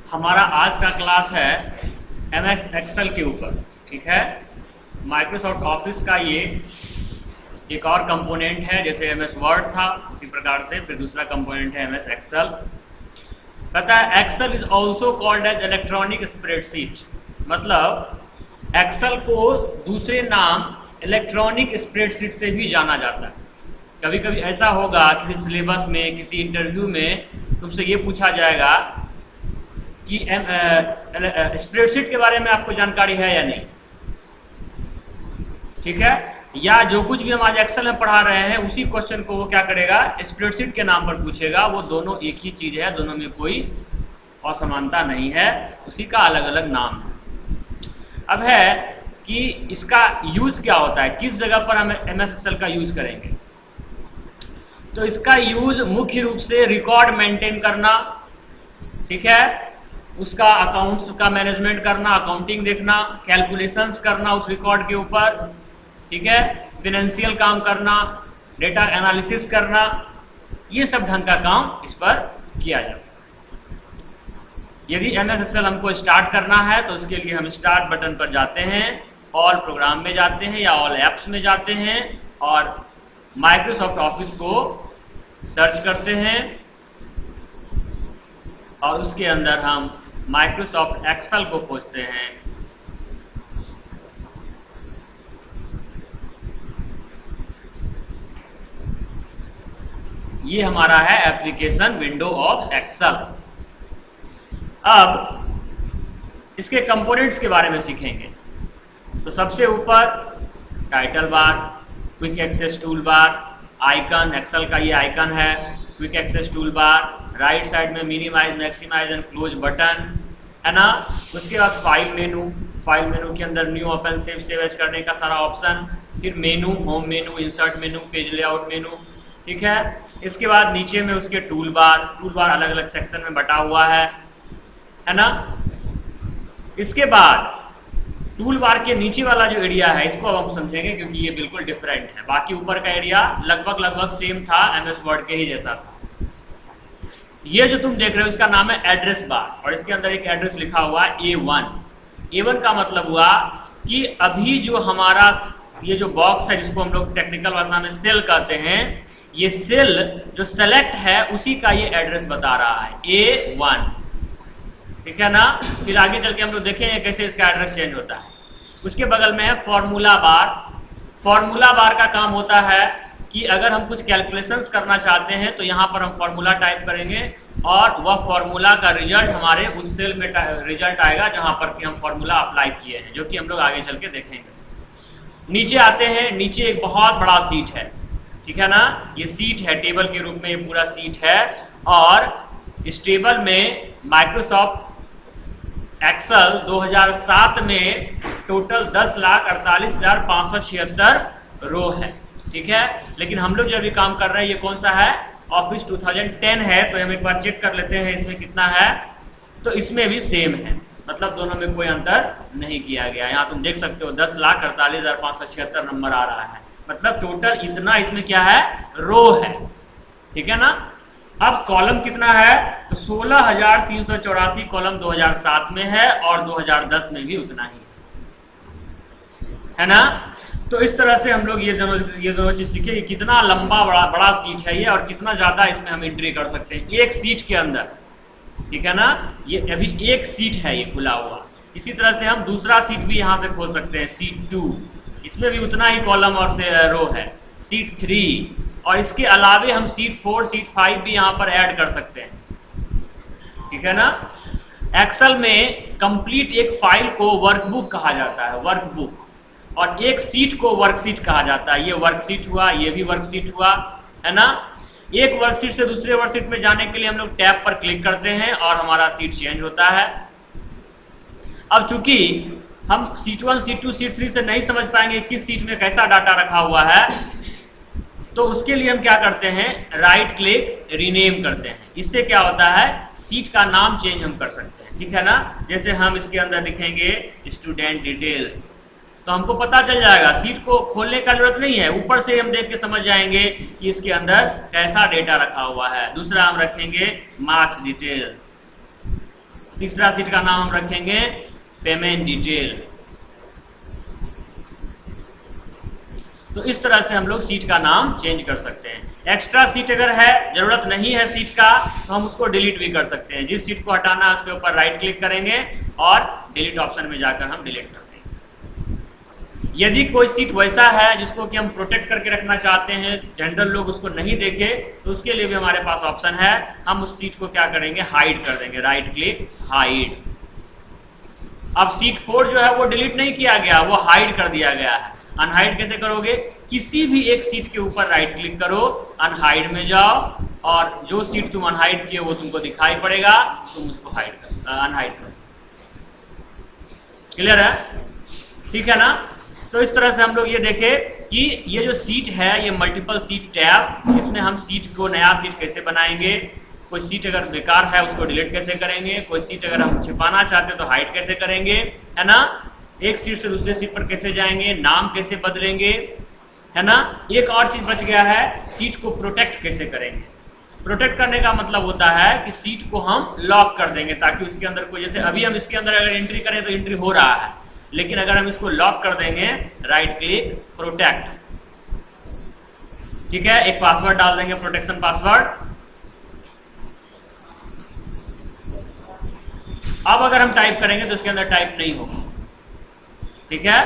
हमारा आज का क्लास है एमएस एक्सेल के ऊपर। ठीक है, माइक्रोसॉफ्ट ऑफिस का ये एक और कंपोनेंट है, जैसे एमएस वर्ड था उसी प्रकार से फिर दूसरा कंपोनेंट है एमएस एक्सेल। कहता है Excel is also called as electronic spreadsheet, मतलब एक्सेल को दूसरे नाम इलेक्ट्रॉनिक स्प्रेडशीट से भी जाना जाता है। कभी कभी ऐसा होगा किसी सिलेबस में, किसी इंटरव्यू में तुमसे ये पूछा जाएगा कि स्प्रेडशीट के बारे में आपको जानकारी है या नहीं। ठीक है, या जो कुछ भी हम आज एक्सेल में पढ़ा रहे हैं उसी क्वेश्चन को वो क्या करेगा, स्प्रेडशीट के नाम पर पूछेगा। वो दोनों एक ही चीज है, दोनों में कोई असमानता नहीं है, उसी का अलग अलग नाम है। अब है कि इसका यूज क्या होता है, किस जगह पर हम एमएस एक्सेल का यूज करेंगे। तो इसका यूज मुख्य रूप से रिकॉर्ड मेंटेन करना, ठीक है, उसका अकाउंट्स का मैनेजमेंट करना, अकाउंटिंग देखना, कैलकुलेशंस करना उस रिकॉर्ड के ऊपर, ठीक है, फाइनेंशियल काम करना, डेटा एनालिसिस करना, ये सब ढंग का काम इस पर किया जाता है। यदि एमएस एक्सेल हमको स्टार्ट करना है तो उसके लिए हम स्टार्ट बटन पर जाते हैं, ऑल प्रोग्राम में जाते हैं या ऑल एप्स में जाते हैं और माइक्रोसॉफ्ट ऑफिस को सर्च करते हैं और उसके अंदर हम माइक्रोसॉफ्ट एक्सेल को खोजते हैं। ये हमारा है एप्लीकेशन विंडो ऑफ एक्सेल। अब इसके कंपोनेंट्स के बारे में सीखेंगे। तो सबसे ऊपर title bar, quick access tool bar, icon, Excel का ये आइकन है, quick access tool bar, right side में minimise, maximise and close button है ना। उसके बाद फाइल मेनू, फाइल मेनू के अंदर न्यू, ओपन, सेव एज करने का सारा ऑप्शन, फिर मेनू, होम मेनू, इंसर्ट मेनू, पेज लेआउट मेनू, ठीक है। इसके बाद नीचे में उसके टूल बार अलग अलग सेक्शन में बटा हुआ है ना। इसके बाद टूल बार के नीचे वाला जो एरिया है इसको अब हम समझेंगे क्योंकि ये बिल्कुल डिफरेंट है। बाकी ऊपर का एरिया लगभग सेम था, एमएस वर्ड के ही जैसा था। ये जो तुम देख रहे हो इसका नाम है एड्रेस बार और इसके अंदर एक एड्रेस लिखा हुआ है A1। A1 का मतलब हुआ कि अभी जो हमारा ये जो बॉक्स है जिसको हम लोग टेक्निकल भाषा में सेल कहते हैं, ये सेल जो सेलेक्ट है उसी का ये एड्रेस बता रहा है A1, ठीक है ना। फिर आगे चल के हम लोग देखेंगे कैसे इसका एड्रेस चेंज होता है। उसके बगल में है फॉर्मूला बार। फॉर्मूला बार का काम होता है कि अगर हम कुछ कैलकुलेशंस करना चाहते हैं तो यहाँ पर हम फॉर्मूला टाइप करेंगे और वह फॉर्मूला का रिजल्ट हमारे उस सेल में रिजल्ट आएगा जहाँ पर कि हम फॉर्मूला अप्लाई किए हैं, जो कि हम लोग आगे चल के देखेंगे। नीचे आते हैं, नीचे एक बहुत बड़ा सीट है, ठीक है ना। ये सीट है, टेबल के रूप में ये पूरा सीट है और इस टेबल में माइक्रोसॉफ्ट एक्सेल 2007 में टोटल 10,48,576 रो है, ठीक है। लेकिन हम लोग जो अभी काम कर रहे हैं ये कौन सा है, ऑफिस 2010 है। तो हम एक बार चेक कर लेते हैं इसमें कितना है। तो इसमें भी सेम है, मतलब दोनों में कोई अंतर नहीं किया गया। यहाँ तुम देख सकते हो 10,48,576 नंबर आ रहा है, मतलब टोटल इतना इसमें क्या है, रो है, ठीक है ना। अब कॉलम कितना है, तो 16,384 कॉलम 2007 में है और 2010 में भी उतना ही है ना। तो इस तरह से हम लोग ये दोनों चीज सीखे कि कितना लंबा बड़ा सीट है ये और कितना ज्यादा इसमें हम एंट्री कर सकते हैं एक सीट के अंदर, ठीक है ना। ये अभी एक सीट है ये खुला हुआ। इसी तरह से हम दूसरा सीट भी यहाँ से खोल सकते हैं, सीट 2, इसमें भी उतना ही कॉलम और रो है, सीट 3, और इसके अलावे हम सीट 4, सीट 5 भी यहाँ पर ऐड कर सकते हैं, ठीक है ना। एक्सेल में कंप्लीट एक फाइल को वर्कबुक कहा जाता है, वर्कबुक, और एक सीट को वर्कशीट कहा जाता है। ये वर्कशीट हुआ, ये भी वर्कशीट हुआ, है ना। एक वर्कशीट से दूसरे वर्कशीट में जाने के लिए हम लोग टैब पर क्लिक करते हैं और हमारा सीट चेंज होता है। अब चूंकि हम सीट 1, सीट 2, सीट 3 से नहीं समझ पाएंगे किस सीट में कैसा डाटा रखा हुआ है, तो उसके लिए हम क्या करते हैं, राइट क्लिक रीनेम करते हैं। इससे क्या होता है, सीट का नाम चेंज हम कर सकते हैं, ठीक है ना। जैसे हम इसके अंदर लिखेंगे स्टूडेंट डिटेल, तो हमको पता चल जाएगा, सीट को खोलने का जरूरत नहीं है, ऊपर से हम देख के समझ जाएंगे कि इसके अंदर कैसा डेटा रखा हुआ है। दूसरा हम रखेंगे मार्क्स डिटेल्स, तीसरा सीट का नाम हम रखेंगे पेमेंट डिटेल। तो इस तरह से हम लोग सीट का नाम चेंज कर सकते हैं। एक्स्ट्रा सीट अगर है, जरूरत नहीं है सीट का, तो हम उसको डिलीट भी कर सकते हैं। जिस सीट को हटाना है उसके ऊपर राइट क्लिक करेंगे और डिलीट ऑप्शन में जाकर हम डिलीट कर देंगे। यदि कोई सीट वैसा है जिसको कि हम प्रोटेक्ट करके रखना चाहते हैं, जनरल लोग उसको नहीं देखे, तो उसके लिए भी हमारे पास ऑप्शन है। हम उस सीट को क्या करेंगे, हाइड कर देंगे, राइट क्लिक हाइड। अब सीट 4 जो है वो डिलीट नहीं किया गया, वो हाइड कर दिया गया है। अनहाइड कैसे करोगे, किसी भी एक सीट के ऊपर राइट क्लिक करो, अनहाइड में जाओ और जो सीट तुम अनहाइड किए वो तुमको दिखाई पड़ेगा, तुम उसको अनहाइड करो। क्लियर है? ठीक है ना? तो इस तरह से हम लोग ये देखें कि ये जो सीट है, ये मल्टीपल सीट टैब, इसमें हम सीट को नया सीट कैसे बनाएंगे, कोई सीट अगर बेकार है उसको डिलीट कैसे करेंगे, कोई सीट अगर हम छिपाना चाहते हैं तो हाइड कैसे करेंगे, है ना? एक सीट से दूसरे सीट पर कैसे जाएंगे, नाम कैसे बदलेंगे, है ना? एक और चीज बच गया है, सीट को प्रोटेक्ट कैसे करेंगे। प्रोटेक्ट करने का मतलब होता है कि सीट को हम लॉक कर देंगे ताकि उसके अंदर कोई, जैसे अभी हम इसके अंदर अगर एंट्री करें तो एंट्री हो रहा है, लेकिन अगर हम इसको लॉक कर देंगे, राइट क्लिक प्रोटेक्ट, ठीक है, एक पासवर्ड डाल देंगे, प्रोटेक्शन पासवर्ड। अब अगर हम टाइप करेंगे तो इसके अंदर टाइप नहीं होगा, ठीक है?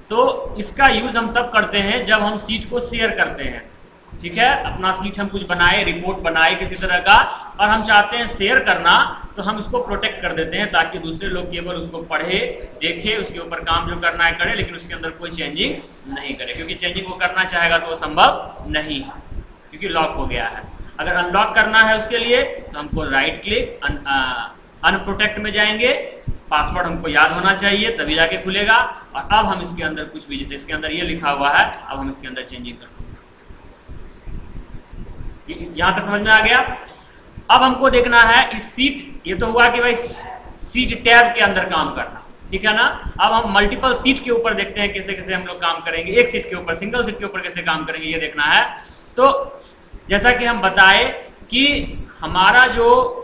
तो इसका यूज हम तब करते हैं जब हम सीट को शेयर करते हैं, ठीक है? अपना सीट हम कुछ बनाए, रिपोर्ट बनाए किसी तरह का, और हम चाहते हैं शेयर करना, तो हम इसको प्रोटेक्ट कर देते हैं ताकि दूसरे लोग केवल उसको पढ़े, देखे, उसके ऊपर काम जो करना है करे, लेकिन उसके अंदर कोई चेंजिंग नहीं करे, क्योंकि चेंजिंग वो करना चाहेगा तो वो संभव नहीं है, क्योंकि लॉक हो गया है। अगर अनलॉक करना है उसके लिए तो हमको राइट क्लिक अनप्रोटेक्ट में जाएंगे, पासवर्ड हमको याद होना चाहिए तभी जाके खुलेगा, और अब हम इसके अंदर कुछ भी, जैसे इसके अंदर ये लिखा हुआ है, अब हम इसके अंदर चेंजिंग कर सकते हैं। यहां तक समझ में आ गया? अब हमको देखना है इस सीट, ये तो हुआ कि भाई सीट टैब के अंदर काम करना, ठीक है ना? अब हम मल्टीपल सीट के ऊपर देखते हैं कैसे कैसे हम लोग काम करेंगे, एक सीट के ऊपर, सिंगल सीट के ऊपर कैसे काम करेंगे ये देखना है। तो जैसा कि हम बताए कि हमारा जो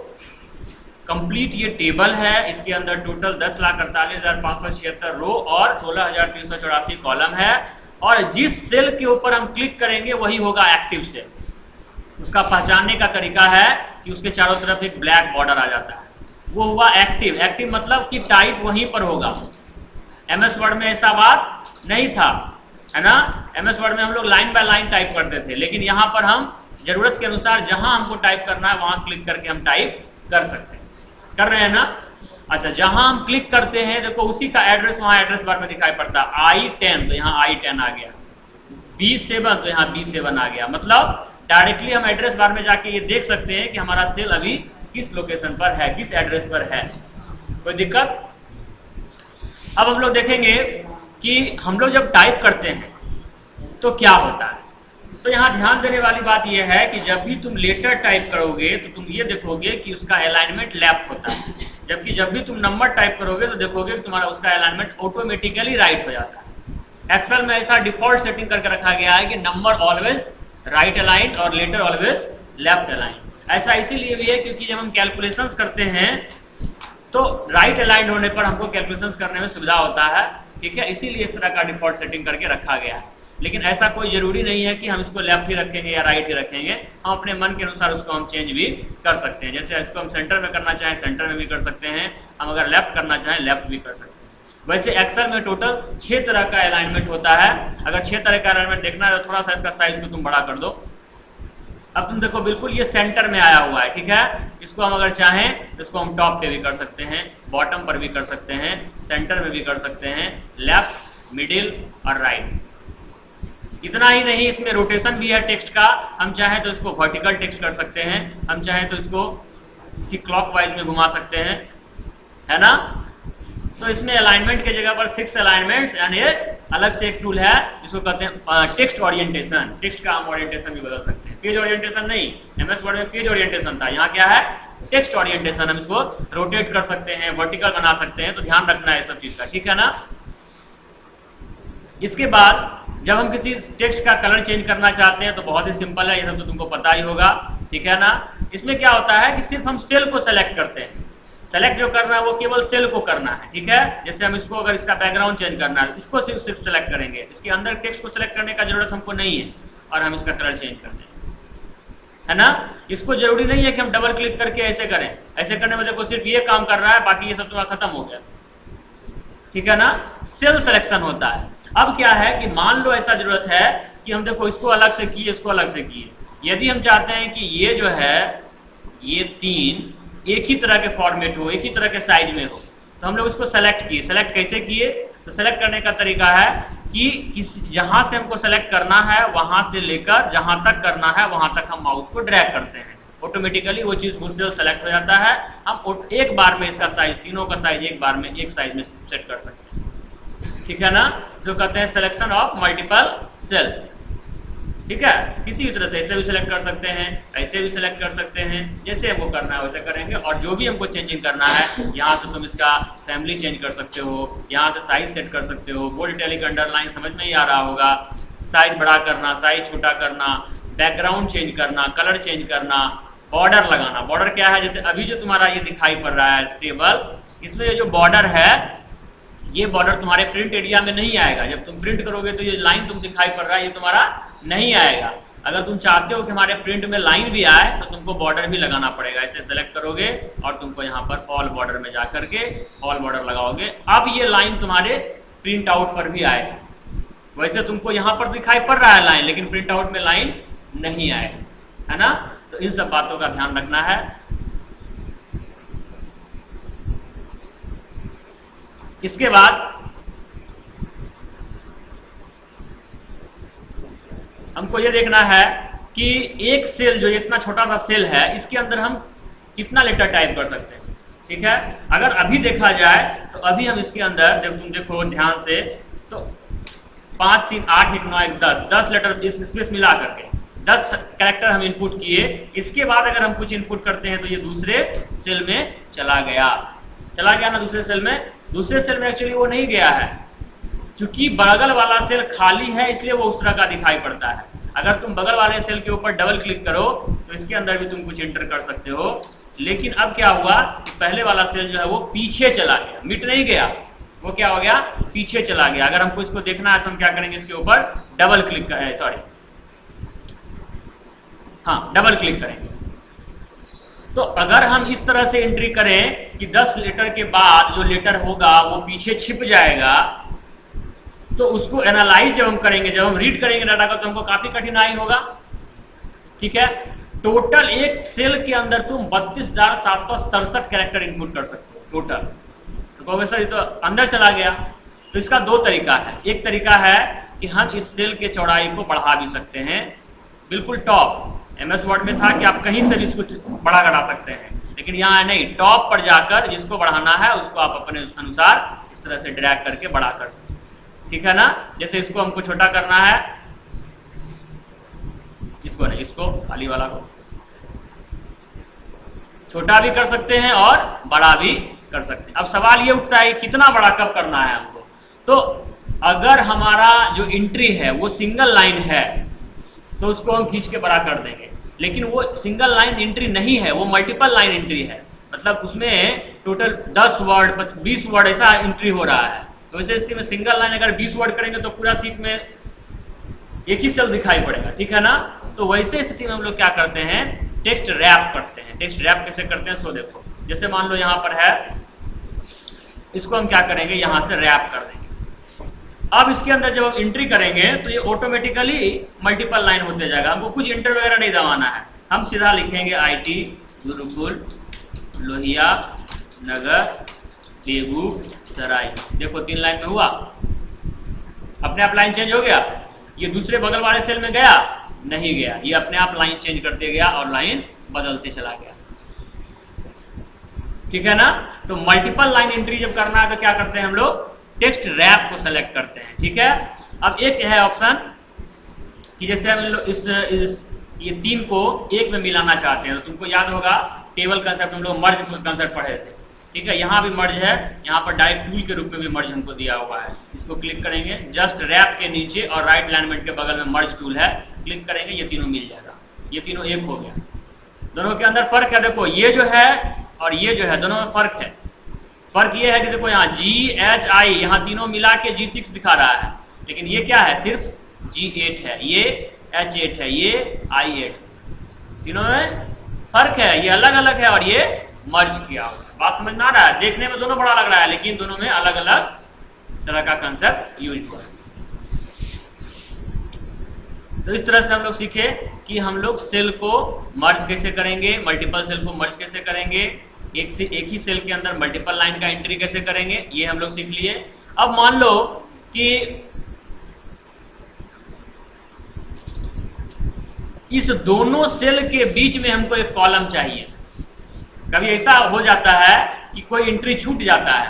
कंप्लीट ये टेबल है, इसके अंदर टोटल 10,48,576 रो और 16,384 कॉलम है, और जिस सेल के ऊपर हम क्लिक करेंगे वही होगा एक्टिव सेल। उसका पहचानने का तरीका है कि उसके चारों तरफ एक ब्लैक बॉर्डर आ जाता है, वो हुआ एक्टिव। एक्टिव मतलब कि टाइप वहीं पर होगा। एमएस वर्ड में ऐसा बात नहीं था, है ना? एमएस वर्ड में हम लोग लाइन बाय लाइन टाइप करते थे, लेकिन यहां पर हम जरूरत के अनुसार जहां हमको टाइप करना है वहां क्लिक करके हम टाइप कर सकते हैं। कर रहे हैं ना? अच्छा, जहां हम क्लिक करते हैं देखो उसी का एड्रेस वहां एड्रेस बार में दिखाई पड़ता है। I10 तो यहाँ I10 आ गया, B7 तो यहाँ B7 आ गया। मतलब डायरेक्टली हम एड्रेस बार में जाके ये देख सकते हैं कि हमारा सेल अभी किस लोकेशन पर है, किस एड्रेस पर है। कोई दिक्कत? अब हम लोग देखेंगे कि हम लोग जब टाइप करते हैं तो क्या होता है। तो यहाँ ध्यान देने वाली बात यह है कि जब भी तुम लेटर टाइप करोगे तो तुम ये देखोगे कि उसका अलाइनमेंट लेफ्ट होता है, जबकि जब भी तुम नंबर टाइप करोगे तो देखोगे कि तुम्हारा उसका अलाइनमेंट ऑटोमेटिकली राइट हो जाता है। एक्सेल में ऐसा डिफॉल्ट सेटिंग करके रखा गया है कि नंबर ऑलवेज राइट अलाइन और लेटर ऑलवेज लेफ्ट अलाइन। ऐसा इसीलिए भी है क्योंकि जब हम कैलकुलेशंस करते हैं तो राइट अलाइन होने पर हमको कैलकुलेशंस करने में सुविधा होता है, ठीक है? इसीलिए इस तरह का डिफॉल्ट सेटिंग करके रखा गया है। लेकिन ऐसा कोई जरूरी नहीं है कि हम इसको लेफ्ट ही रखेंगे या राइट ही रखेंगे, हम अपने मन के अनुसार उसको हम चेंज भी कर सकते हैं। जैसे इसको हम सेंटर में करना चाहें सेंटर में भी कर सकते हैं, हम अगर लेफ्ट करना चाहें लेफ्ट भी कर सकते हैं। वैसे एक्सेल में टोटल 6 तरह का अलाइनमेंट होता है। अगर 6 तरह का अलाइनमेंट देखना है तो थोड़ा सा इसका साइज को तुम बड़ा कर दो। अब तुम देखो बिल्कुल ये सेंटर में आया हुआ है, ठीक है? इसको हम अगर चाहें इसको हम टॉप पे भी कर सकते हैं, बॉटम पर भी कर सकते हैं, सेंटर में भी कर सकते हैं, लेफ्ट, मिडिल और राइट। इतना ही नहीं, इसमें रोटेशन भी है टेक्स्ट का। हम चाहें तो इसको वर्टिकल टेक्स्ट कर सकते हैं, हम चाहें तो इसको इसी क्लॉकवाइज में घुमा सकते हैं, है ना? तो इसमें अलाइनमेंट के जगह पर 6 अलाइनमेंट्स यानी अलग से एक टूल है जिसको कहते हैं टेक्स्ट ओरिएंटेशन। टेक्स्ट का हम ओरिएंटेशन भी बदल सकते हैं। पेज ओरिएंटेशन नहीं, एमएस वर्ड में पेज ओरिएंटेशन था, यहाँ क्या है टेक्स्ट ओरिएंटेशन। हम इसको रोटेट कर सकते हैं, वर्टिकल बना सकते हैं, तो ध्यान रखना है सब चीज का, ठीक है ना? इसके बाद जब हम किसी टेक्स्ट का कलर चेंज करना चाहते हैं तो बहुत ही सिंपल है, ये सब तो तुमको पता ही होगा, ठीक है ना? इसमें क्या होता है कि सिर्फ हम सेल को सेलेक्ट करते हैं, सेलेक्ट जो करना है वो केवल सेल को करना है, ठीक है। जैसे हम इसको अगर इसका बैकग्राउंड चेंज करना है इसको सिर्फ सेलेक्ट करेंगे, इसके अंदर टेक्स्ट को सेलेक्ट करने का जरूरत हमको नहीं है, और हम इसका कलर चेंज कर देंगे, है ना। इसको जरूरी नहीं है कि हम डबल क्लिक करके ऐसे करें, ऐसे करने में देखो सिर्फ ये काम कर रहा है, बाकी ये सब तुम्हारा खत्म हो गया, ठीक है ना। सेल सिलेक्शन होता है। अब क्या है कि मान लो ऐसा जरूरत है कि हम देखो इसको अलग से किए, इसको अलग से किए, यदि हम चाहते हैं कि ये जो है ये तीन एक ही तरह के फॉर्मेट हो, एक ही तरह के साइज में हो, तो हम लोग इसको सेलेक्ट किए। सेलेक्ट कैसे किए? तो सेलेक्ट करने का तरीका है कि जहां से हमको सेलेक्ट करना है वहां से लेकर जहां तक करना है वहां तक हम माउस को ड्रैग करते हैं, ऑटोमेटिकली वो चीज उससे सेलेक्ट हो जाता है। हम एक बार में इसका साइज, तीनों का साइज एक बार में एक साइज में सेट कर सकते हैं, ठीक है ना। जो कहते हैं सिलेक्शन ऑफ मल्टीपल सेल, ठीक है। किसी भी तरह से ऐसे भी सिलेक्ट कर सकते हैं, ऐसे भी सिलेक्ट कर सकते हैं, जैसे हमको करना है वैसे करेंगे। और जो भी हमको चेंजिंग करना है, यहाँ से तुम इसका फैमिली चेंज कर सकते हो, यहाँ से साइज सेट कर सकते हो, बोल्ड इटैलिक अंडरलाइन समझ में ही आ रहा होगा, साइज बड़ा करना, साइज छोटा करना, बैकग्राउंड चेंज करना, कलर चेंज करना, बॉर्डर लगाना। बॉर्डर क्या है? जैसे अभी जो तुम्हारा ये दिखाई पड़ रहा है टेबल, इसमें ये जो बॉर्डर है, ये बॉर्डर तुम्हारे प्रिंट एरिया में नहीं आएगा। जब तुम प्रिंट करोगे तो ये लाइन तुम दिखाई पड़ रहा है, ये तुम्हारा नहीं आएगा। अगर तुम चाहते हो कि हमारे प्रिंट में लाइन भी आए तो तुमको बॉर्डर भी लगाना पड़ेगा। ऐसे सेलेक्ट करोगे और तुमको यहाँ पर ऑल बॉर्डर में जाकर के ऑल बॉर्डर लगाओगे, अब ये लाइन तुम्हारे प्रिंट आउट पर भी आएगा। वैसे तुमको यहाँ पर दिखाई पड़ रहा है लाइन, लेकिन प्रिंट आउट में लाइन नहीं आएगा, है ना। तो इन सब बातों का ध्यान रखना है। इसके बाद हमको ये देखना है कि एक सेल जो इतना छोटा सा सेल है, इसके अंदर हम कितना लेटर टाइप कर सकते हैं, ठीक है। अगर अभी देखा जाए तो अभी हम इसके अंदर तुम देखो ध्यान से, तो 5 3 8 1 9 1 10 लेटर इस स्पेस मिला करके 10 कैरेक्टर हम इनपुट किए। इसके बाद अगर हम कुछ इनपुट करते हैं तो ये दूसरे सेल में चला गया ना दूसरे सेल में। दूसरे सेल में एक्चुअली वो नहीं गया है, क्योंकि बगल वाला सेल खाली है, इसलिए वो उस तरह का दिखाई पड़ता है। अगर तुम बगल वाले सेल के ऊपर डबल क्लिक करो तो इसके अंदर भी तुम कुछ एंटर कर सकते हो। लेकिन अब क्या हुआ कि पहले वाला सेल जो है वो पीछे चला गया, मिट नहीं गया, वो क्या हो गया, पीछे चला गया। अगर हमको इसको देखना है तो हम क्या करेंगे, इसके ऊपर डबल क्लिक डबल क्लिक करेंगे। तो अगर हम इस तरह से एंट्री करें कि 10 लेटर के बाद जो लेटर होगा वो पीछे छिप जाएगा, तो उसको एनालाइज जब हम करेंगे, जब हम रीड करेंगे डाटा का, तो हमको काफी कठिनाई होगा, ठीक है। टोटल एक सेल के अंदर तुम 32,767 कैरेक्टर इनपुट कर सकते हो टोटल। तो कहोगे सर ये तो अंदर चला गया। तो इसका दो तरीका है। एक तरीका है कि हम इस सेल के चौड़ाई को बढ़ा भी सकते हैं, बिल्कुल टॉप MS वर्ड में था कि आप कहीं से भी इसको बड़ा करा सकते हैं, लेकिन यहाँ नहीं, टॉप पर जाकर जिसको बढ़ाना है उसको आप अपने अनुसार इस तरह से ड्रैग करके बड़ा कर सकते हैं, ठीक है ना। जैसे इसको हमको छोटा करना है, इसको नहीं, इसको खाली वाला को छोटा भी कर सकते हैं और बड़ा भी कर सकते हैं। अब सवाल ये उठता है कितना बड़ा कब करना है हमको। तो अगर हमारा जो एंट्री है वो सिंगल लाइन है तो उसको हम खींच के बड़ा कर देंगे, लेकिन वो सिंगल लाइन एंट्री नहीं है, वो मल्टीपल लाइन एंट्री है। मतलब उसमें टोटल 10 वर्ड 20 वर्ड ऐसा एंट्री हो रहा है। तो वैसे स्थिति में सिंगल लाइन अगर 20 वर्ड करेंगे तो पूरा सीट में एक ही सेल दिखाई पड़ेगा, ठीक है ना। तो वैसे स्थिति में हम लोग क्या करते हैं, टेक्स्ट रैप करते हैं। टेक्स्ट रैप कैसे करते हैं, सो देखो, जैसे मान लो यहाँ पर है, इसको हम क्या करेंगे, यहाँ से रैप कर देंगे। अब इसके अंदर जब हम एंट्री करेंगे तो ये ऑटोमेटिकली मल्टीपल लाइन होते जाएगा, हमको कुछ एंटर वगैरह नहीं दबाना है। हम सीधा लिखेंगे IT गुरुकुल लोहिया नगर बेगूसराय। देखो 3 लाइन में हुआ, अपने आप लाइन चेंज हो गया। ये दूसरे बगल वाले सेल में गया, नहीं गया, ये अपने आप लाइन चेंज करते गया और लाइन बदलते चला गया, ठीक है ना। तो मल्टीपल लाइन एंट्री जब करना है तो क्या करते हैं हम लोग, टेक्स्ट रैप को सेलेक्ट करते हैं, ठीक है। अब एक है ऑप्शन कि जैसे हम लोग ये 3 को एक में मिलाना चाहते हैं। तो तुमको याद होगा टेबल कंसेप्ट हम लोग मर्ज कंसेप्ट पढ़े थे, ठीक है। यहाँ भी मर्ज है, यहाँ पर डायरेक्ट टूल के रूप में भी मर्ज हमको दिया हुआ है। इसको क्लिक करेंगे, जस्ट रैप के नीचे और राइट अलाइनमेंट के बगल में मर्ज टूल है, क्लिक करेंगे, ये तीनों मिल जाएगा। ये तीनों एक हो गया। दोनों के अंदर फर्क है, देखो ये जो है और ये जो है, दोनों में फर्क है। फर्क ये है कि देखो यहाँ GHI, यहाँ तीनों मिला के G6 दिखा रहा है, लेकिन ये क्या है, सिर्फ G8 है, ये H8 है, ये I8। तीनों में फर्क है, ये अलग अलग है और ये मर्ज किया हुआ है। बात समझ में आ रहा है? देखने में दोनों बड़ा लग रहा है, लेकिन दोनों में अलग अलग तरह का कंसेप्ट यूज हुआ है। तो इस तरह से हम लोग सीखे कि हम लोग सेल को मर्ज कैसे करेंगे, मल्टीपल सेल को मर्ज कैसे करेंगे, एक ही सेल के अंदर मल्टीपल लाइन का एंट्री कैसे करेंगे, ये हम लोग सीख लिए। अब मान लो कि इस दोनों सेल के बीच में हमको एक कॉलम चाहिए। कभी ऐसा हो जाता है कि कोई एंट्री छूट जाता है,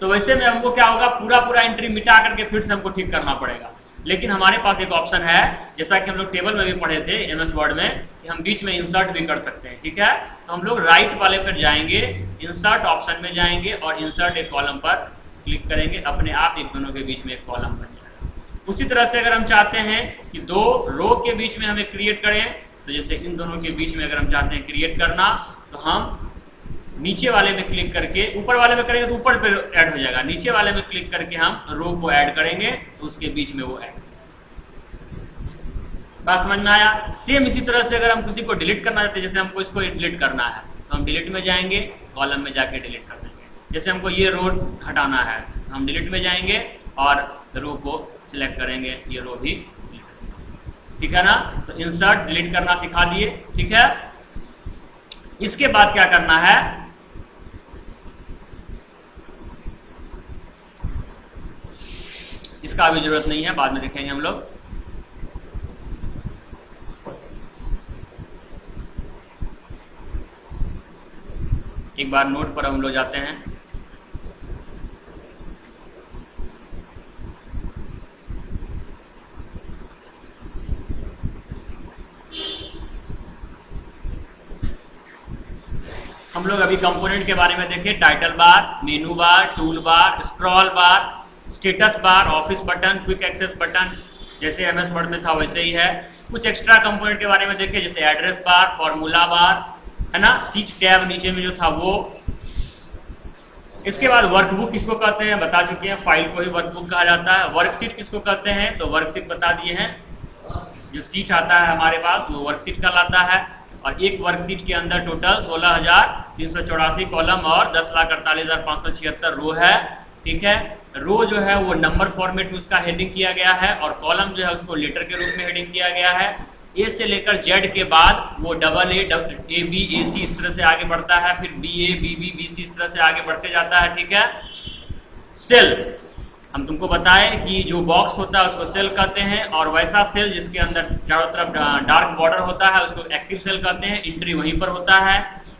तो वैसे में हमको क्या होगा, पूरा एंट्री मिटा करके फिर से हमको ठीक करना पड़ेगा। लेकिन हमारे पास एक ऑप्शन है, जैसा कि हम लोग टेबल में भी पढ़े थे MS वर्ड में, कि हम बीच में इंसर्ट भी कर सकते हैं। ठीक है, तो हम लोग राइट वाले पर जाएंगे, इंसर्ट ऑप्शन में जाएंगे और इंसर्ट एक कॉलम पर क्लिक करेंगे, अपने आप एक दोनों के बीच में एक कॉलम बन जाएगा। उसी तरह से अगर हम चाहते हैं कि दो रो के बीच में हमें क्रिएट करें, तो जैसे इन दोनों के बीच में अगर हम चाहते हैं क्रिएट करना, तो हम नीचे वाले में क्लिक करके, ऊपर वाले में करेंगे तो ऊपर पे ऐड हो जाएगा, नीचे वाले में क्लिक करके हम रो को ऐड करेंगे तो उसके बीच में वो ऐड। बात समझ में आया? सेम इसी तरह से अगर हम किसी को डिलीट करना चाहते हैं, जैसे हमको इसको डिलीट करना है, तो हम डिलीट में जाएंगे, कॉलम में जाके डिलीट कर देंगे। जैसे हमको ये रो हटाना है, तो हम डिलीट में जाएंगे और रो को सिलेक्ट करेंगे, ये रो भी, ठीक है ना। तो इंसर्ट डिलीट करना सिखा दिए, ठीक है। इसके बाद क्या करना है, इसका अभी जरूरत नहीं है, बाद में देखेंगे हम लोग। एक बार नोट पर हम लोग जाते हैं। हम लोग अभी कंपोनेंट के बारे में देखें, title bar, menu bar, tool bar, scroll bar, status bar, office button, quick access button, जैसे MS वर्ड में था वैसे ही है। कुछ एक्स्ट्रा कंपोनेंट के बारे में देखें, जैसे एड्रेस बार, फॉर्मूला बार, है ना, सीट टैब नीचे में जो था वो। इसके बाद वर्कबुक किसको कहते हैं बता चुके हैं, फाइल को ही वर्कबुक कहा जाता है। वर्कशीट किसको कहते हैं, तो वर्कशीट बता दिए हैं। जो सीट आता है हमारे पास वो वर्कशीट कहलाता है, और एक वर्कशीट के अंदर टोटल 16,384 कॉलम और 10,48,576 रो है, ठीक है। रो जो है वो नंबर फॉर्मेट में उसका हेडिंग किया गया है, और कॉलम जो है उसको लेटर के रूप में हेडिंग किया गया है। ए से लेकर जेड के बाद वो AA, B, AC इस तरह से आगे बढ़ता है, फिर BA, BB, BC इस तरह से आगे बढ़ते जाता है, ठीक है। सेल हम तुमको बताएं कि जो बॉक्स होता है उसको सेल कहते हैं, और वैसा सेल जिसके अंदर चारों तरफ डार्क बॉर्डर होता है उसको एक्टिव सेल कहते हैं। एंट्री वहीं पर होता है।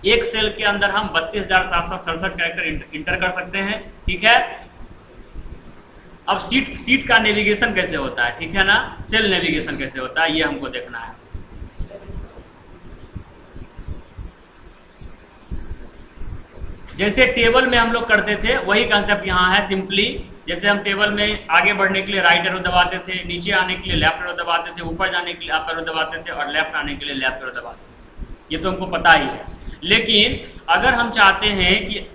एक सेल के अंदर हम 32,767 कैरेक्टर इंटर कर सकते हैं, ठीक है। अब सीट का नेविगेशन कैसे होता है, ठीक है ना, सेल नेविगेशन कैसे होता है ये हमको देखना है। जैसे टेबल में हम लोग करते थे वही कंसेप्ट यहाँ है। सिंपली जैसे हम टेबल में आगे बढ़ने के लिए राइट एरो दबाते थे, नीचे आने के लिए लेफ्ट एरो दबाते थे, ऊपर जाने के लिए अप एरो दबाते थे, और लेफ्ट आने के लिए लेफ्ट एरो दबाते थे, ये तो हमको पता ही है। लेकिन अगर हम चाहते हैं कि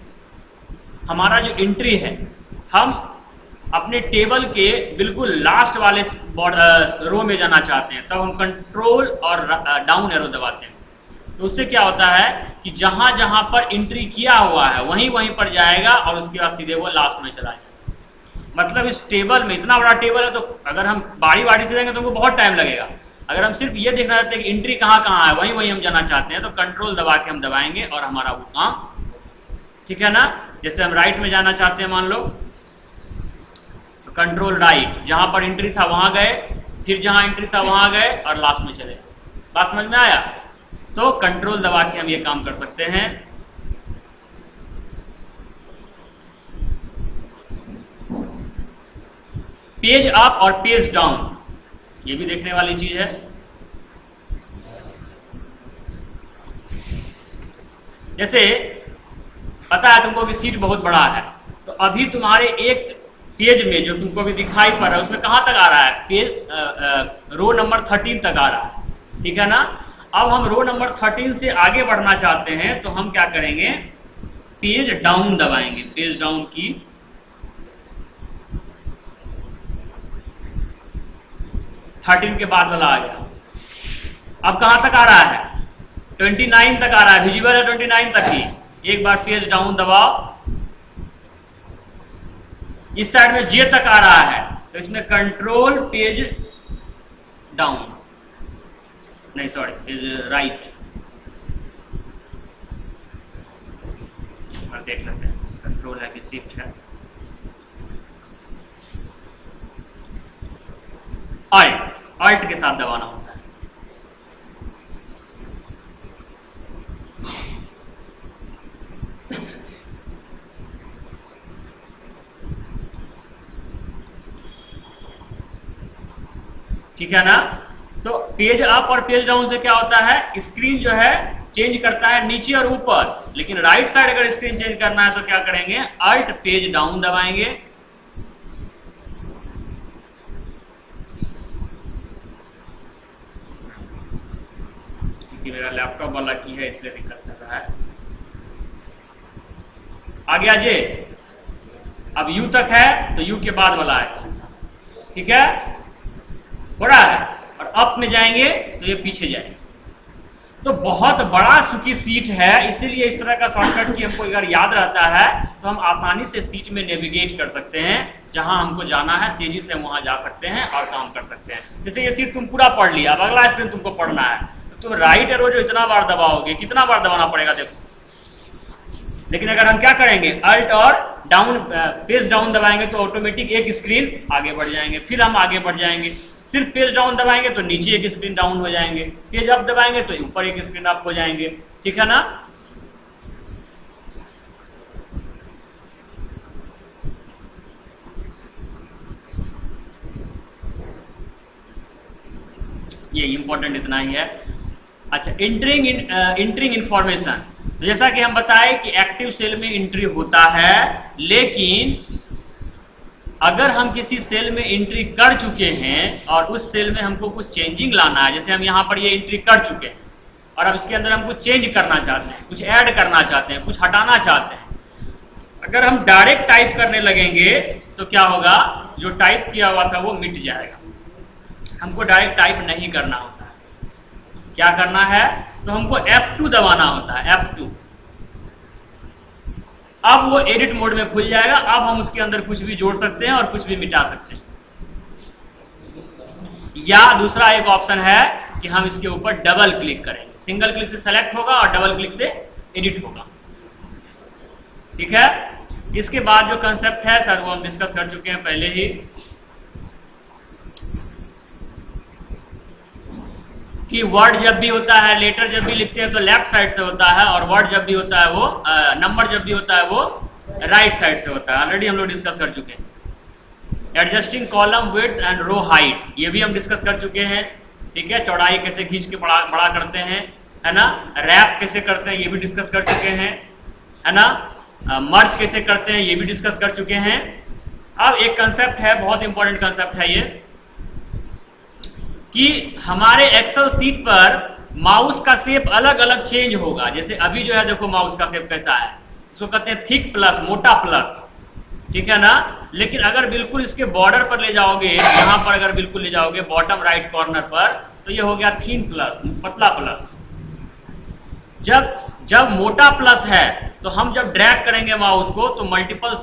हमारा जो एंट्री है, हम अपने टेबल के बिल्कुल लास्ट वाले रो में जाना चाहते हैं, तब हम कंट्रोल और डाउन एरो दबाते हैं। तो उससे क्या होता है कि जहां जहां पर एंट्री किया हुआ है वहीं वहीं पर जाएगा, और उसके बाद सीधे वो लास्ट में चला जाएगा। मतलब इस टेबल में, इतना बड़ा टेबल है, तो अगर हम बारी बारी से जाएंगे तो हमको बहुत टाइम लगेगा। अगर हम सिर्फ ये देखना चाहते हैं कि एंट्री कहाँ कहाँ है, वहीं वहीं हम जाना चाहते हैं, तो कंट्रोल दबा के हम दबाएंगे और हमारा वो काम, ठीक है ना। जैसे हम राइट में जाना चाहते हैं, मान लो कंट्रोल राइट, जहां पर एंट्री था वहां गए, फिर जहां एंट्री था वहां गए, और लास्ट में चले। बात समझ में आया? तो कंट्रोल दबा के हम ये काम कर सकते हैं। पेज अप और पेज डाउन, ये भी देखने वाली चीज है। जैसे पता है तुमको कि सीट बहुत बड़ा है, तो अभी तुम्हारे एक पेज में जो तुमको भी दिखाई पड़ रहा है उसमें कहां तक आ रहा है, पेज रो नंबर 13 तक आ रहा है, ठीक है ना। अब हम रो नंबर 13 से आगे बढ़ना चाहते हैं, तो हम क्या करेंगे, पेज डाउन दबाएंगे, पेज डाउन की 13 के बाद वाला आ गया। अब कहां तक आ रहा है? 29 तक आ रहा है, विजिबल है 29 तक ही। एक बार पेज डाउन दबाओ, इस साइड में जे तक आ रहा है, तो इसमें कंट्रोल पेज डाउन, नहीं सॉरी पेज राइट, देख लेते हैं कंट्रोल है कि शिफ्ट है। अल्ट के साथ दबाना होता है। ठीक है ना? तो पेज अप और पेज डाउन से क्या होता है, स्क्रीन जो है चेंज करता है नीचे और ऊपर, लेकिन राइट साइड अगर स्क्रीन चेंज करना है तो क्या करेंगे, अल्ट पेज डाउन दबाएंगे। क्योंकि मेरा लैपटॉप वाला की है इसलिए दिक्कत कर रहा है। आ गया जे, अब यू तक है तो यू के बाद वाला है, ठीक है, हो रहा है। और अप में जाएंगे तो ये पीछे जाएंगे। तो बहुत बड़ा चूंकि सीट है, इसीलिए इस तरह का शॉर्टकट की हमको अगर याद रहता है तो हम आसानी से सीट में नेविगेट कर सकते हैं, जहां हमको जाना है तेजी से वहां जा सकते हैं और काम कर सकते हैं। जैसे ये सीट तुम पूरा पढ़ लिया, अब अगला स्क्रीन तुमको पढ़ना है, तो तुम राइट एरो जो इतना बार दबाओगे, कितना बार दबाना पड़ेगा देखो। लेकिन अगर हम क्या करेंगे, अल्ट और डाउन पेज डाउन दबाएंगे तो ऑटोमेटिक एक स्क्रीन आगे बढ़ जाएंगे, फिर हम आगे बढ़ जाएंगे। सिर्फ पेज डाउन दबाएंगे तो नीचे एक स्क्रीन डाउन हो जाएंगे, पेज अप दबाएंगे तो ऊपर एक स्क्रीन अप हो जाएंगे, ठीक है ना? ये इंपॉर्टेंट इतना ही है। अच्छा, इंटरिंग इंफॉर्मेशन, तो जैसा कि हम बताए कि एक्टिव सेल में एंट्री होता है, लेकिन अगर हम किसी सेल में एंट्री कर चुके हैं और उस सेल में हमको कुछ चेंजिंग लाना है, जैसे हम यहाँ पर ये एंट्री कर चुके हैं और अब इसके अंदर हम कुछ चेंज करना चाहते हैं, कुछ ऐड करना चाहते हैं, कुछ हटाना चाहते हैं, अगर हम डायरेक्ट टाइप करने लगेंगे तो क्या होगा, जो टाइप किया हुआ था वो मिट जाएगा। हमको डायरेक्ट टाइप नहीं करना होता है, क्या करना है, तो हमको F2 दबाना होता है, F2। अब वो एडिट मोड में खुल जाएगा। अब हम उसके अंदर कुछ भी जोड़ सकते हैं और कुछ भी मिटा सकते हैं। या दूसरा एक ऑप्शन है कि हम इसके ऊपर डबल क्लिक करेंगे, सिंगल क्लिक से सेलेक्ट होगा और डबल क्लिक से एडिट होगा, ठीक है। इसके बाद जो कंसेप्ट है सर वो हम डिस्कस कर चुके हैं पहले ही, कि वर्ड जब भी होता है, लेटर जब भी लिखते हैं तो लेफ्ट साइड से होता है, और वर्ड जब भी होता है वो नंबर जब भी होता है वो राइट साइड से होता है। ऑलरेडी हम लोग डिस्कस कर चुके हैं। Adjusting column width and row height, ये भी हम डिस्कस कर चुके हैं, ठीक है। चौड़ाई कैसे खींच के बड़ा करते हैं, है ना। रैप कैसे करते हैं ये भी डिस्कस कर चुके हैं, है ना। मर्ज कैसे करते हैं ये भी डिस्कस कर चुके हैं। अब एक कंसेप्ट है, बहुत इंपॉर्टेंट कंसेप्ट है ये, कि हमारे एक्सेल सीट पर माउस का शेप अलग अलग चेंज होगा। जैसे अभी जो है देखो माउस का शेप कैसा है, इसको कहते हैं थिक प्लस, मोटा प्लस, ठीक है ना। लेकिन अगर बिल्कुल इसके बॉर्डर पर ले जाओगे, यहां पर अगर बिल्कुल ले जाओगे बॉटम राइट कॉर्नर पर, तो ये हो गया थिन प्लस, पतला प्लस। जब मोटा प्लस है तो हम जब ड्रैग करेंगे माउस को तो मल्टीपल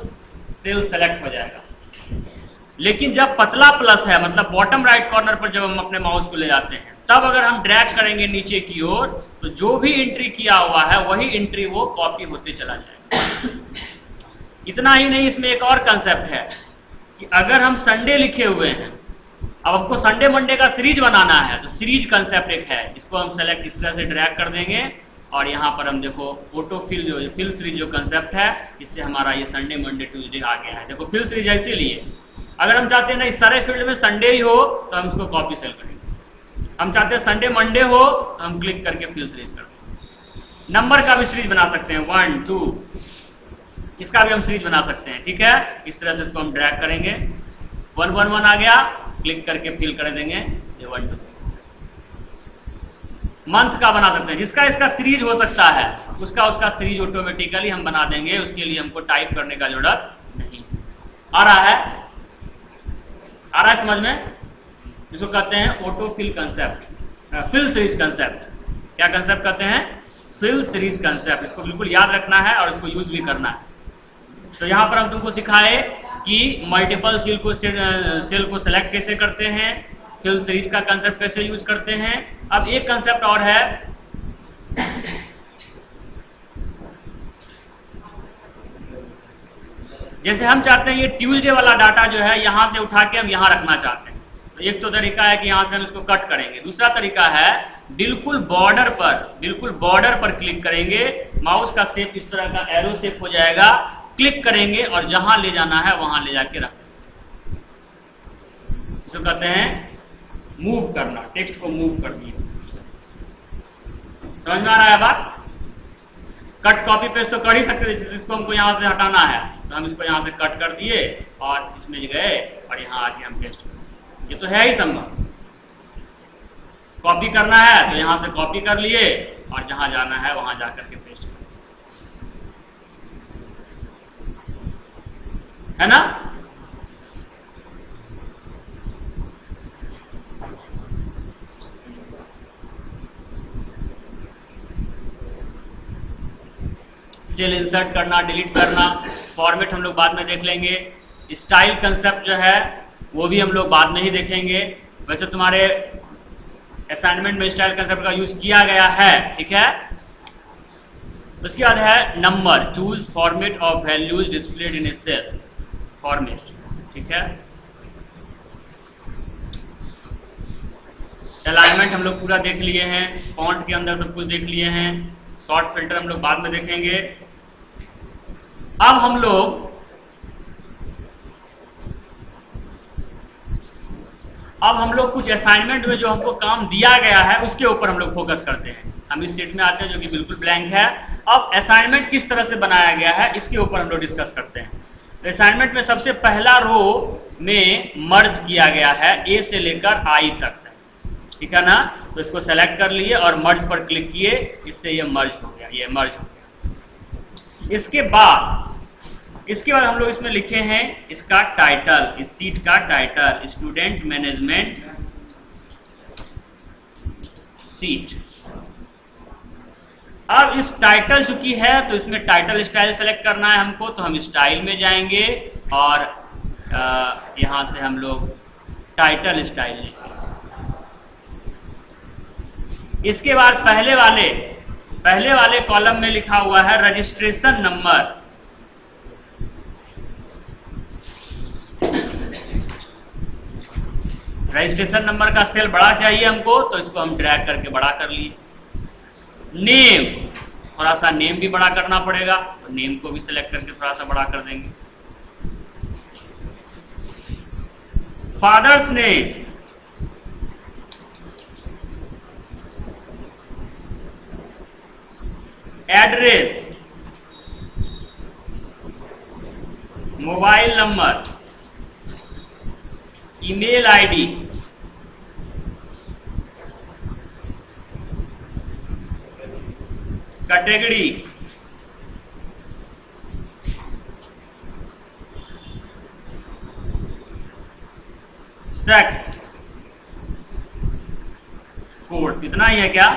सेल सेलेक्ट हो जाएगा। लेकिन जब पतला प्लस है, मतलब बॉटम राइट कॉर्नर पर जब हम अपने माउस को ले जाते हैं, तब अगर हम ड्रैग करेंगे नीचे की ओर तो जो भी एंट्री किया हुआ है वही एंट्री वो कॉपी होते चला जाएगा। इतना ही नहीं, इसमें एक और कंसेप्ट है कि अगर हम संडे लिखे हुए हैं, अब हमको संडे मंडे का सीरीज बनाना है, तो सीरीज कंसेप्ट एक है, इसको हम सेलेक्ट इस तरह से ड्रैग कर देंगे और यहाँ पर हम देखो ऑटो फिल, जो फिल सीरीज जो कंसेप्ट है, इससे हमारा ये संडे मंडे ट्यूजडे आ गया है। देखो फिल सीरीज ऐसे लिए, अगर हम चाहते हैं ना इस सारे फील्ड में संडे ही हो तो हम इसको कॉपी सेल करेंगे, हम चाहते हैं संडे मंडे हो तो हम क्लिक करके फिल सीरीज कर देंगे। नंबर का भी सीरीज बना सकते हैं, 1 2, इसका भी हम सीरीज बना सकते हैं, ठीक है। इस तरह से इसको हम ड्रैग करेंगे, 1 1 1 आ गया, क्लिक करके फिल कर देंगे, ये 1 2। मंथ का बना सकते हैं, जिसका इसका सीरीज हो सकता है, उसका सीरीज ऑटोमेटिकली हम बना देंगे, उसके लिए हमको टाइप करने का जरूरत नहीं। आ रहा है समझ में? इसको कहते हैं auto fill concept, fill series concept. क्या कंसेप्ट कहते हैं? Fill series concept. इसको बिल्कुल याद रखना है और इसको यूज भी करना है। तो यहां पर हम तुमको सिखाए कि मल्टीपल सेल को सेलेक्ट कैसे करते हैं, फिल सीरीज का कंसेप्ट कैसे यूज करते हैं। अब एक कंसेप्ट और है, जैसे हम चाहते हैं ये ट्यूसडे वाला डाटा जो है यहां से उठा के हम यहां रखना चाहते हैं, तो एक तो तरीका है कि यहां से हम इसको कट करेंगे। दूसरा तरीका है बिल्कुल बॉर्डर पर क्लिक करेंगे, माउस का शेप इस तरह का एरो शेप हो जाएगा, क्लिक करेंगे और जहां ले जाना है वहां ले जाके रख देंगे। इसको कहते हैं मूव करना, टेक्स्ट को मूव कर दिए। समझ में आ रहा है बात? कट कॉपी पेस्ट तो कर ही सकते थे, इसको हमको यहां से हटाना है तो हम इसको यहां से कट कर दिए और इसमें गए और यहां आके हम पेस्ट कर दिए। ये तो है ही संभव। कॉपी करना है तो यहां से कॉपी कर लिए और जहां जाना है वहां जाकर के पेस्ट कर, है ना? सेल इंसर्ट करना, डिलीट करना, फॉर्मेट हम लोग बाद में देख लेंगे। स्टाइल कंसेप्ट जो है वो भी हम लोग बाद में ही देखेंगे। वैसे तुम्हारे असाइनमेंट में स्टाइल कंसेप्ट का यूज किया गया है, ठीक है। उसके बाद है number, choose format of values displayed in a cell format, ठीक है। अलाइनमेंट हम लोग पूरा देख लिए हैं, फॉन्ट के अंदर सब कुछ देख लिए हैं, शॉर्ट फिल्टर हम लोग बाद में देखेंगे। अब हम लोग कुछ असाइनमेंट में जो हमको काम दिया गया है उसके ऊपर हम लोग फोकस करते हैं। हम इस सीट में आते हैं जो कि बिल्कुल ब्लैंक है। अब असाइनमेंट किस तरह से बनाया गया है इसके ऊपर हम लोग डिस्कस करते हैं। तो असाइनमेंट में सबसे पहला रो में मर्ज किया गया है ए से लेकर आई तक से, ठीक है ना। तो इसको सेलेक्ट कर लिए और मर्ज पर क्लिक किए, इससे ये मर्ज हो गया, ये मर्ज हो गया। इसके बाद हम लोग इसमें लिखे हैं इसका टाइटल, इस सीट का टाइटल, स्टूडेंट मैनेजमेंट सीट। अब इस टाइटल चूंकि है तो इसमें टाइटल स्टाइल सेलेक्ट करना है हमको, तो हम स्टाइल में जाएंगे और यहां से हम लोग टाइटल स्टाइल लेंगे। इसके बाद पहले वाले कॉलम में लिखा हुआ है रजिस्ट्रेशन नंबर। रजिस्ट्रेशन नंबर का सेल बड़ा चाहिए हमको, तो इसको हम ड्रैग करके बड़ा कर लिए। नेम, थोड़ा सा नेम भी बड़ा करना पड़ेगा, तो नेम को भी सिलेक्ट करके थोड़ा सा बड़ा कर देंगे। Father's name, address, mobile number, email ID, category, sex, code, इतना ही है क्या?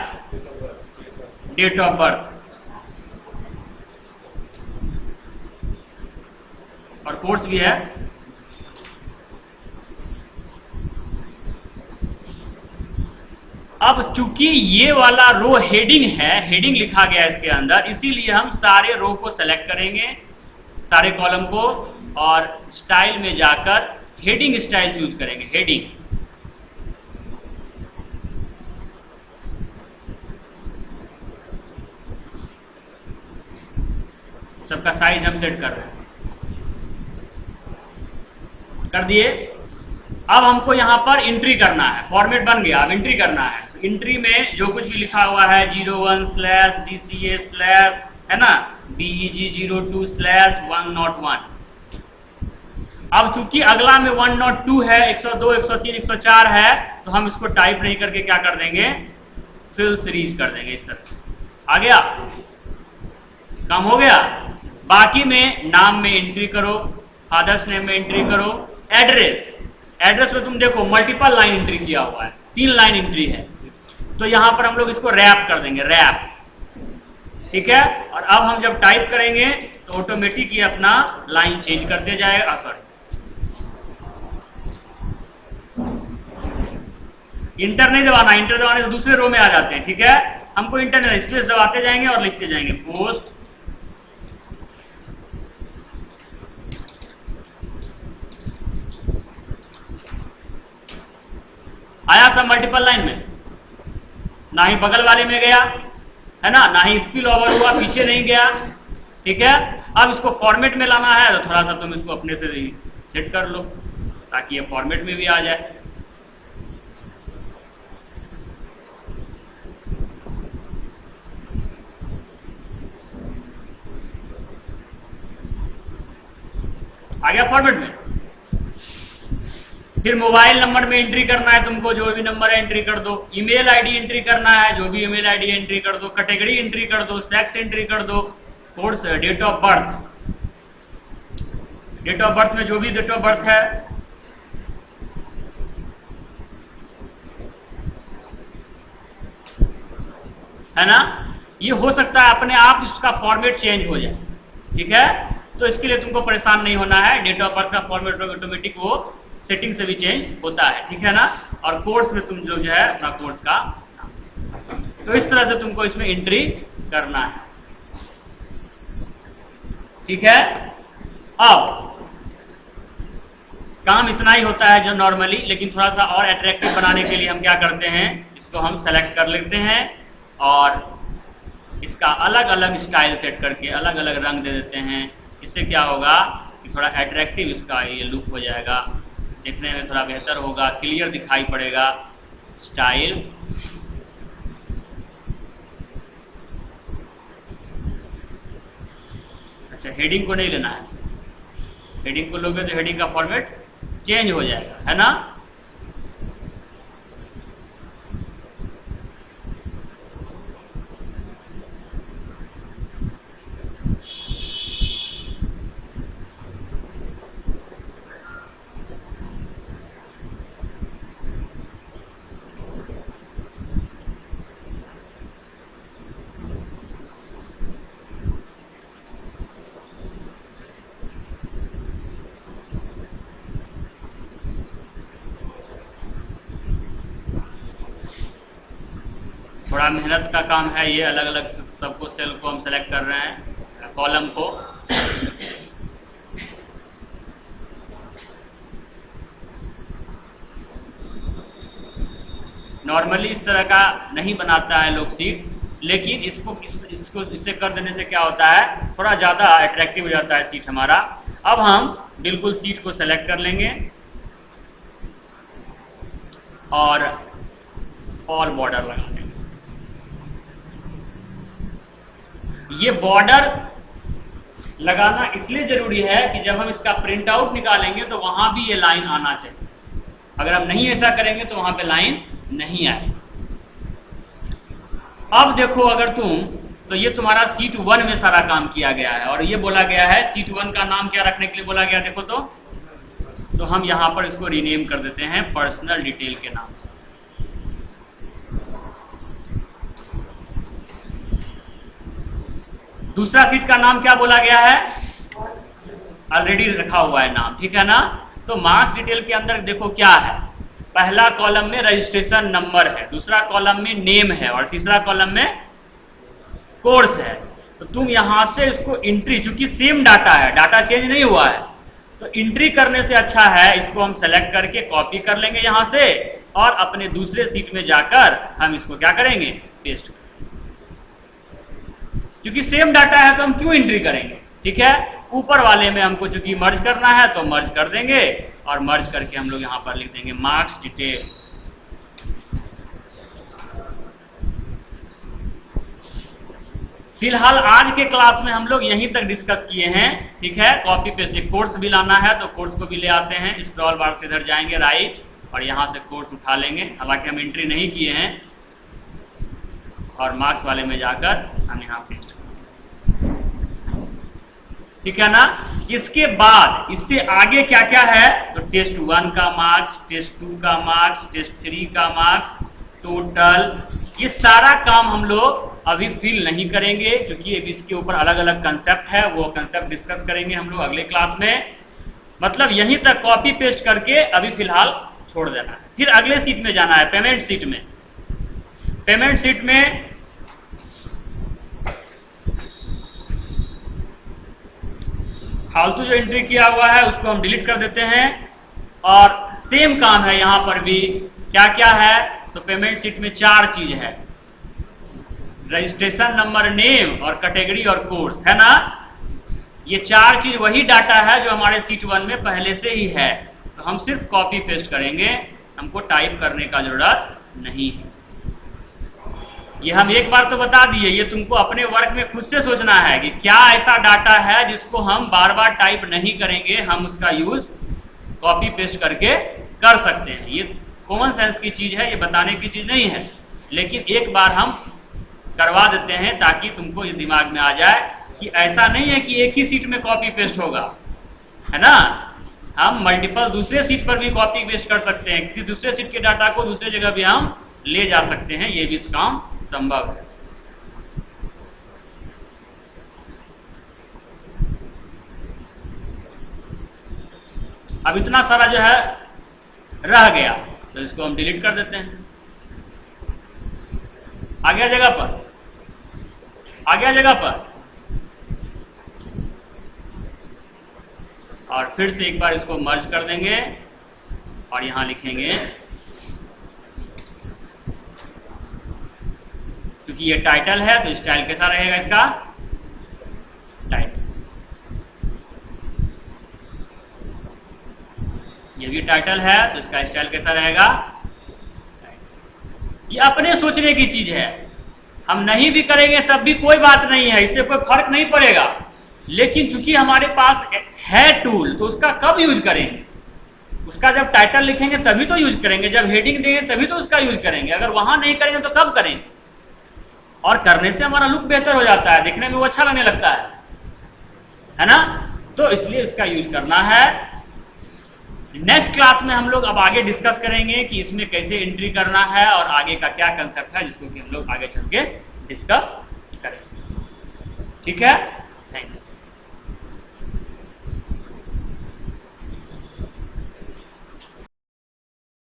डेट ऑफ बर्थ और कोर्स भी है। अब चूंकि ये वाला रो हेडिंग है, हेडिंग लिखा गया है इसके अंदर, इसीलिए हम सारे रो को सेलेक्ट करेंगे, सारे कॉलम को, और स्टाइल में जाकर हेडिंग स्टाइल चूज करेंगे। हेडिंग, सबका साइज हम सेट कर रहे हैं, कर दिए। अब हमको यहां पर एंट्री करना है, फॉर्मेट बन गया, अब एंट्री करना है। एंट्री में जो कुछ भी लिखा हुआ है 01/DCA/ है ना, BEG02/101। अब चूंकि अगला में 102 है, 102, 103, 104 है, तो हम इसको टाइप नहीं करके क्या कर देंगे, फिल सीरीज कर देंगे इस तरह। आ गया? काम हो गया। बाकी में नाम में एंट्री करो, फादर्स नेम में एंट्री करो, एड्रेस, एड्रेस में तुम देखो मल्टीपल लाइन एंट्री किया हुआ है, 3 लाइन एंट्री है, तो यहां पर हम लोग इसको रैप कर देंगे, रैप, ठीक है। और अब हम जब टाइप करेंगे तो ऑटोमेटिक ये अपना लाइन चेंज करते जाएगा। इंटर नहीं दबाना, इंटर दबाने से दूसरे रो में आ जाते हैं, ठीक है। हमको इंटर नहीं, स्पेस दबाते जाएंगे और लिखते जाएंगे पोस्ट, आया सब मल्टीपल लाइन में, ना ही बगल वाले में गया है ना ही स्पिल ओवर हुआ, पीछे नहीं गया, ठीक है। अब इसको फॉर्मेट में लाना है तो थोड़ा सा तुम इसको अपने से सेट कर लो ताकि ये फॉर्मेट में भी आ जाए। आ गया फॉर्मेट में। फिर मोबाइल नंबर में एंट्री करना है तुमको, जो भी नंबर है एंट्री कर दो, ईमेल आईडी एंट्री करना है, जो भी ईमेल आईडी एंट्री कर दो, कैटेगरी एंट्री कर दो, सेक्स एंट्री कर दो, course, date of birth, date of birth में जो भी डेट ऑफ बर्थ है ना, ये हो सकता है अपने आप इसका फॉर्मेट चेंज हो जाए, ठीक है। तो इसके लिए तुमको परेशान नहीं होना है, डेट ऑफ बर्थ का फॉर्मेट ऑटोमेटिक वो सेटिंग से भी चेंज होता है, ठीक है ना। और कोर्स में तुम जो है अपना कोर्स का, तो इस तरह से तुमको इसमें एंट्री करना है, ठीक है। अब काम इतना ही होता है जो नॉर्मली, लेकिन थोड़ा सा और अट्रैक्टिव बनाने के लिए हम क्या करते हैं, इसको हम सेलेक्ट कर लेते हैं और इसका अलग अलग स्टाइल सेट करके अलग अलग रंग दे देते हैं। इससे क्या होगा कि थोड़ा अट्रैक्टिव इसका ये लुक हो जाएगा, देखने में थोड़ा बेहतर होगा, क्लियर दिखाई पड़ेगा। स्टाइल, अच्छा हेडिंग को नहीं लेना है, हेडिंग को लोगे तो हेडिंग का फॉर्मेट चेंज हो जाएगा, है ना। थोड़ा मेहनत का काम है ये, अलग अलग सबको सेल को हम सेलेक्ट कर रहे हैं, कॉलम को। नॉर्मली इस तरह का नहीं बनाता है लोग सीट, लेकिन इसको इससे कर देने से क्या होता है, थोड़ा ज्यादा अट्रैक्टिव हो जाता है सीट हमारा। अब हम बिल्कुल सीट को सेलेक्ट कर लेंगे और ऑल बॉर्डर लगा देंगे। ये बॉर्डर लगाना इसलिए जरूरी है कि जब हम इसका प्रिंट आउट निकालेंगे तो वहां भी ये लाइन आना चाहिए। अगर हम नहीं ऐसा करेंगे तो वहां पे लाइन नहीं आए। अब देखो अगर तुम, तो ये तुम्हारा सीट 1 में सारा काम किया गया है और ये बोला गया है सीट 1 का नाम क्या रखने के लिए बोला गया, देखो तो हम यहां पर इसको रीनेम कर देते हैं पर्सनल डिटेल के नाम से। दूसरा सीट का नाम क्या बोला गया है, ऑलरेडी रखा हुआ है नाम, ठीक है ना। तो मार्क्स डिटेल के अंदर देखो क्या है, पहला कॉलम में रजिस्ट्रेशन नंबर है, दूसरा कॉलम में नेम है और तीसरा कॉलम में कोर्स है। तो तुम यहां से इसको एंट्री, चूंकि सेम डाटा है, डाटा चेंज नहीं हुआ है, तो एंट्री करने से अच्छा है इसको हम सेलेक्ट करके कॉपी कर लेंगे यहां से और अपने दूसरे सीट में जाकर हम इसको क्या करेंगे, पेस्ट करेंगे। क्योंकि सेम डाटा है तो हम क्यों एंट्री करेंगे, ठीक है। ऊपर वाले में हमको चूंकि मर्ज करना है तो मर्ज कर देंगे और मर्ज करके हम लोग यहां पर लिख देंगे मार्क्स डिटेल। फिलहाल आज के क्लास में हम लोग यहीं तक डिस्कस किए हैं, ठीक है। कॉपी पेस्ट, कोर्स भी लाना है तो कोर्स को भी ले आते हैं, स्क्रॉल बार से इधर जाएंगे राइट और यहां से कोर्स उठा लेंगे। हालांकि हम एंट्री नहीं किए हैं और मार्क्स वाले में जाकर हम यहां पेस्ट करेंगे। ठीक है ना। इसके बाद इससे आगे क्या क्या है, तो टेस्ट 1 का मार्क्स, टेस्ट 2 का मार्क्स, टेस्ट 3 का मार्क्स, टोटल, ये सारा काम हम लोग अभी फिल नहीं करेंगे, क्योंकि इसके ऊपर अलग अलग कंसेप्ट है, वो कंसेप्ट डिस्कस करेंगे हम लोग अगले क्लास में। मतलब यहीं तक कॉपी पेस्ट करके अभी फिलहाल छोड़ देना है। फिर अगले सीट में जाना है, पेमेंट सीट में। पेमेंट सीट में फालतू जो एंट्री किया हुआ है उसको हम डिलीट कर देते हैं, और सेम काम है यहां पर भी। क्या क्या है, तो पेमेंट सीट में 4 चीज है, रजिस्ट्रेशन नंबर, नेम और कैटेगरी और कोर्स, है ना। ये 4 चीज वही डाटा है जो हमारे सीट 1 में पहले से ही है, तो हम सिर्फ कॉपी पेस्ट करेंगे, हमको टाइप करने का जरूरत नहीं है। ये हम एक बार तो बता दिए, ये तुमको अपने वर्क में खुद से सोचना है कि क्या ऐसा डाटा है जिसको हम बार बार टाइप नहीं करेंगे, हम उसका यूज कॉपी पेस्ट करके कर सकते हैं। ये कॉमन सेंस की चीज है, ये बताने की चीज नहीं है, लेकिन एक बार हम करवा देते हैं ताकि तुमको ये दिमाग में आ जाए कि ऐसा नहीं है कि एक ही सीट में कॉपी पेस्ट होगा, है ना। हम मल्टीपल दूसरे सीट पर भी कॉपी पेस्ट कर सकते हैं, किसी दूसरे सीट के डाटा को दूसरे जगह भी हम ले जा सकते हैं, ये भी इस काम संभव है। अब इतना सारा जो है रह गया, तो इसको हम डिलीट कर देते हैं। आ गया जगह पर, आ गया जगह पर, और फिर से एक बार इसको मर्ज कर देंगे और यहां लिखेंगे, क्योंकि ये टाइटल है तो स्टाइल कैसा रहेगा इसका, टाइटल। ये भी टाइटल है तो इसका स्टाइल कैसा रहेगा, ये अपने सोचने की चीज है। हम नहीं भी करेंगे तब भी कोई बात नहीं है, इससे कोई फर्क नहीं पड़ेगा, लेकिन चूंकि हमारे पास है टूल तो उसका कब यूज करेंगे, उसका जब टाइटल लिखेंगे तभी तो यूज करेंगे, जब हेडिंग देंगे तभी तो उसका यूज करेंगे। अगर वहां नहीं करेंगे तो कब करेंगे, और करने से हमारा लुक बेहतर हो जाता है, दिखने में वो अच्छा लगने लगता है ना। तो इसलिए इसका यूज करना है। नेक्स्ट क्लास में हम लोग अब आगे डिस्कस करेंगे कि इसमें कैसे एंट्री करना है और आगे का क्या कंसेप्ट है, जिसको कि हम लोग आगे चल के डिस्कस करेंगे। ठीक है, थैंक यू।